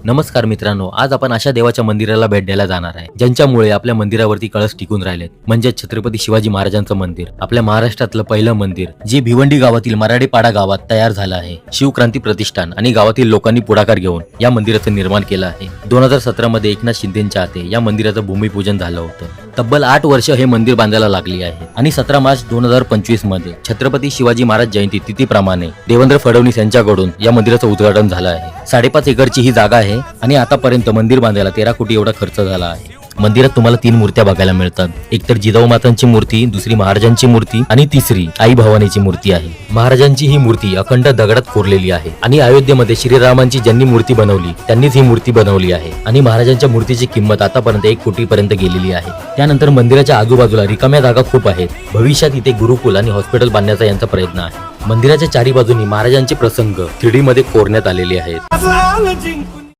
नमस्कार मित्रांनो, आज आपण अशा देवाच्या मंदिराला भेट द्यायला जाणार आहे ज्यांच्यामुळे आपल्या मंदिरावरती कळस टिकून राहिलेत, म्हणजे छत्रपती शिवाजी महाराजांचं मंदिर. आपल्या महाराष्ट्रातलं पहिलं मंदिर जे भिवंडी गावातील मराडेपाडा गावात तयार झालं आहे. शिवक्रांती प्रतिष्ठान आणि गावातील लोकांनी पुढाकार घेऊन या मंदिराचं निर्माण केलं आहे. 2017 मध्ये एकनाथ शिंदेंच्या हाते या मंदिराचं भूमिपूजन झालं होतं. तब्बल 8 वर्ष हे मंदिर बांधायला लागली आहे आणि 17 मार्च 2025 मध्ये छत्रपती शिवाजी महाराज जयंती तिथीप्रमाणे देवेंद्र फडणवीस यांच्याकडून या मंदिराचं उद्घाटन झालं आहे. 5.5 एकरची ही जागा आहे आणि आतापर्यंत मंदिर बांधायला 13 कोटी एवढा खर्च झाला आहे. मंदिरात तुम्हाला 3 मूर्त्या बघायला मिळतात. एक तर जिजाऊ मातांची मूर्ती, दुसरी महाराजांची मूर्ती आणि तिसरी आई भवानीची मूर्ती आहे. महाराजांची ही मूर्ती अखंड दगडात कोरलेली आहे आणि अयोध्येमध्ये श्रीरामांची ज्यांनी मूर्ती बनवली त्यांनीच ही मूर्ती बनवली आहे आणि महाराजांच्या मूर्तीची किंमत आतापर्यंत 1 कोटी पर्यंत गेलेली आहे. त्यानंतर मंदिराच्या आजूबाजूला रिकाम्या जागा खूप आहेत. भविष्यात इथे गुरुकुल आणि हॉस्पिटल बांधण्याचा यांचा प्रयत्न आहे. मंदिराच्या चारी बाजूनी महाराजांचे प्रसंग 3D मध्ये कोरण्यात आलेले आहेत.